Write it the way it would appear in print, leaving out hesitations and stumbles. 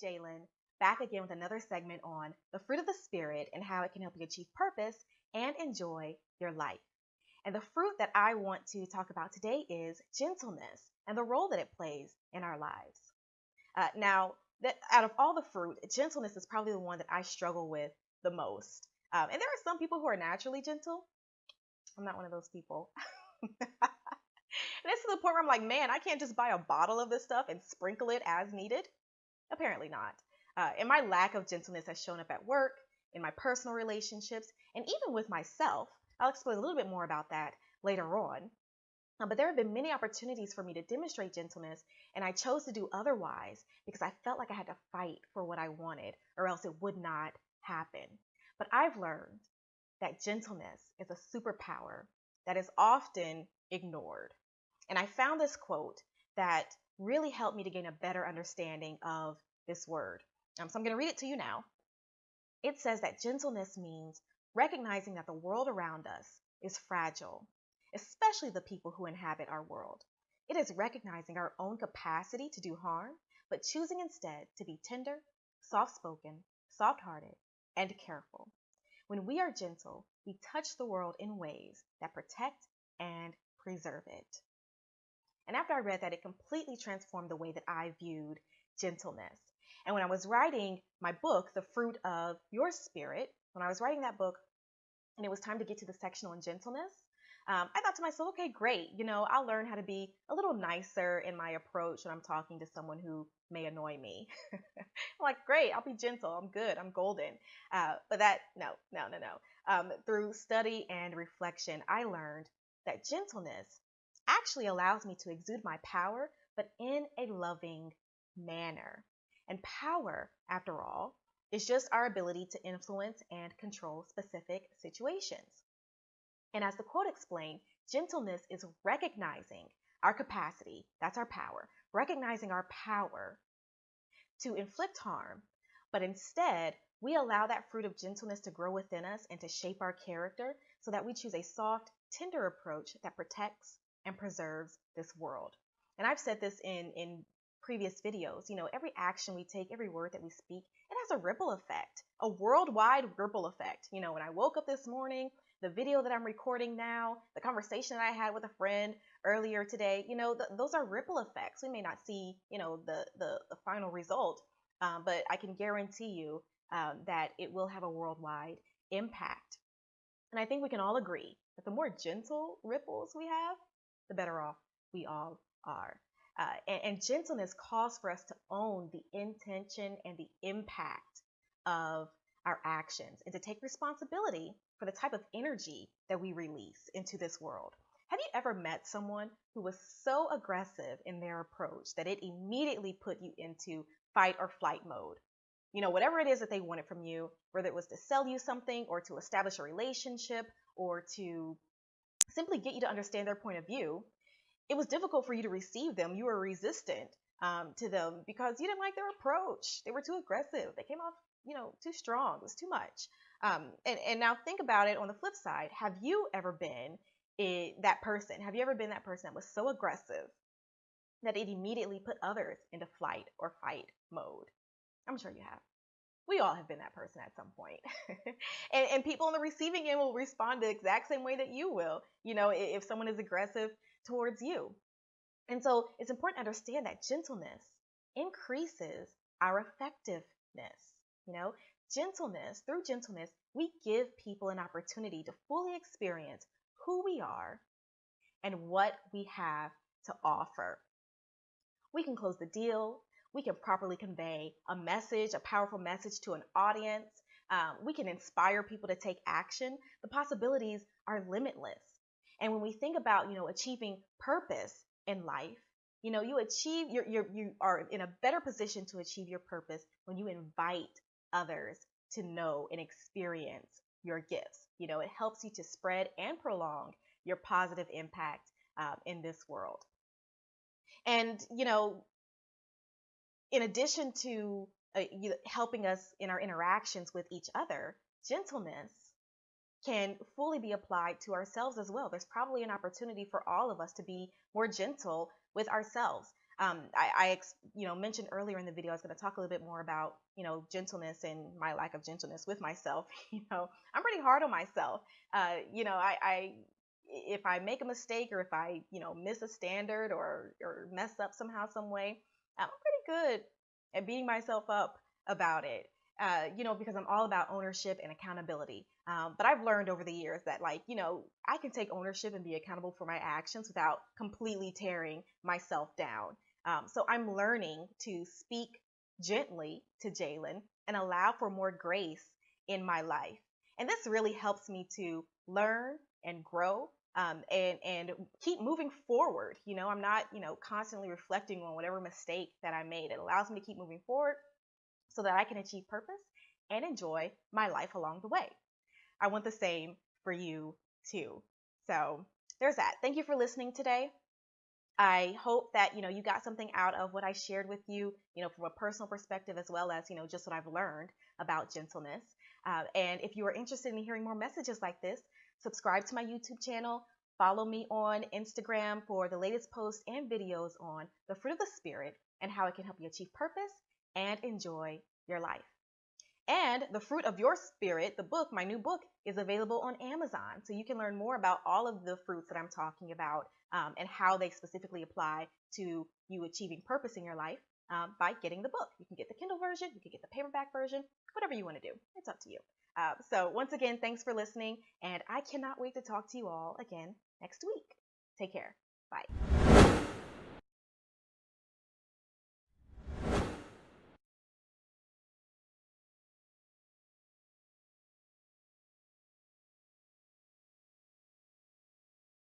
Jalyn, back again with another segment on the fruit of the Spirit and how it can help you achieve purpose and enjoy your life. And the fruit that I want to talk about today is gentleness and the role that it plays in our lives. Now, that out of all the fruit, gentleness is probably the one that I struggle with the most. And there are some people who are naturally gentle. I'm not one of those people. And it's to the point where I'm like, man, I can't just buy a bottle of this stuff and sprinkle it as needed. Apparently not. And my lack of gentleness has shown up at work, in my personal relationships, and even with myself. I'll explain a little bit more about that later on. But there have been many opportunities for me to demonstrate gentleness, and I chose to do otherwise because I felt like I had to fight for what I wanted, or else it would not happen. But I've learned that gentleness is a superpower that is often ignored. And I found this quote that really helped me to gain a better understanding of this word. So I'm going to read it to you now. It says that gentleness means recognizing that the world around us is fragile, especially the people who inhabit our world. It is recognizing our own capacity to do harm, but choosing instead to be tender, soft-spoken, soft-hearted, and careful. When we are gentle, we touch the world in ways that protect and preserve it. And after I read that, it completely transformed the way that I viewed gentleness. And when I was writing my book, The Fruit of Your Spirit, when I was writing that book and it was time to get to the section on gentleness, I thought to myself, okay, great. I'll learn how to be a little nicer in my approach when I'm talking to someone who may annoy me. I'm like, great, I'll be gentle. I'm good. I'm golden. But no. Through study and reflection, I learned that gentleness actually allows me to exude my power, but in a loving manner. And power, after all, is just our ability to influence and control specific situations. And as the quote explained, gentleness is recognizing our capacity, that's our power, recognizing our power to inflict harm, but instead we allow that fruit of gentleness to grow within us and to shape our character so that we choose a soft, tender approach that protects and preserves this world. And I've said this in previous videos, every action we take, every word that we speak, it has a ripple effect, a worldwide ripple effect. When I woke up this morning, the video that I'm recording now, the conversation that I had with a friend earlier today, those are ripple effects. We may not see, the final result, but I can guarantee you that it will have a worldwide impact. And I think we can all agree that the more gentle ripples we have, the better off we all are. And gentleness calls for us to own the intention and the impact of our actions and to take responsibility for the type of energy that we release into this world. Have you ever met someone who was so aggressive in their approach that it immediately put you into fight or flight mode? Whatever it is that they wanted from you, whether it was to sell you something or to establish a relationship or to simply get you to understand their point of view, it was difficult for you to receive them. You were resistant to them because you didn't like their approach. They were too aggressive. They came off, too strong. It was too much. And now think about it on the flip side. Have you ever been that person? Have you ever been that person that was so aggressive that it immediately put others into flight or fight mode? I'm sure you have. We all have been that person at some point. and people on the receiving end will respond the exact same way that you will, if someone is aggressive towards you. And so it's important to understand that gentleness increases our effectiveness. Through gentleness, we give people an opportunity to fully experience who we are and what we have to offer. We can close the deal. We can properly convey a message, a powerful message to an audience. We can inspire people to take action. The possibilities are limitless. And when we think about, achieving purpose in life, you are in a better position to achieve your purpose when you invite others to know and experience your gifts. It helps you to spread and prolong your positive impact in this world. And, in addition to helping us in our interactions with each other, gentleness can fully be applied to ourselves as well. There's probably an opportunity for all of us to be more gentle with ourselves. Mentioned earlier in the video, I was going to talk a little bit more about, gentleness and my lack of gentleness with myself. I'm pretty hard on myself. If I make a mistake or if I, miss a standard or mess up somehow, some way, I'm pretty good at beating myself up about it. Because I'm all about ownership and accountability. But I've learned over the years that, I can take ownership and be accountable for my actions without completely tearing myself down. So I'm learning to speak gently to Jalyn and allow for more grace in my life. And this really helps me to learn and grow, and keep moving forward. I'm not, constantly reflecting on whatever mistake that I made. It allows me to keep moving forward so that I can achieve purpose and enjoy my life along the way. I want the same for you too. So there's that. Thank you for listening today. I hope that, you got something out of what I shared with you, from a personal perspective, as well as, just what I've learned about gentleness. And if you are interested in hearing more messages like this, subscribe to my YouTube channel, follow me on Instagram for the latest posts and videos on the fruit of the Spirit and how it can help you achieve purpose and enjoy your life. And The Fruit of Your Spirit, the book, my new book, is available on Amazon. So you can learn more about all of the fruits that I'm talking about, and how they specifically apply to you achieving purpose in your life, by getting the book. You can get the Kindle version, you can get the paperback version, whatever you want to do. It's up to you. So once again, thanks for listening, and I cannot wait to talk to you all again next week. Take care. Bye.